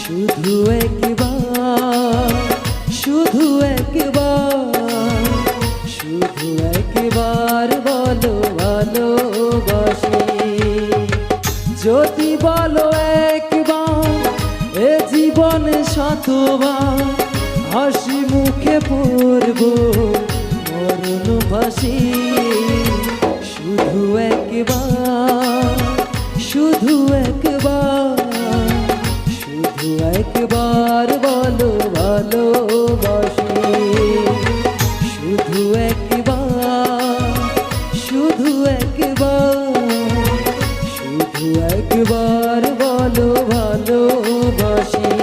শুধু একবার, শুধু একবার, শুধু একবার বলো ভালোবাসি। যদি বলো একবার, এ জীবনে শতবার হাসি মুখে পড়ব মরণ ফাঁসি। শুধু একবার, শুধু একবার, শুধু একবার বলো ভালোবাসি। শুধু একবার, শুধু একবার, শুধু একবার বলো ভালোবাসি।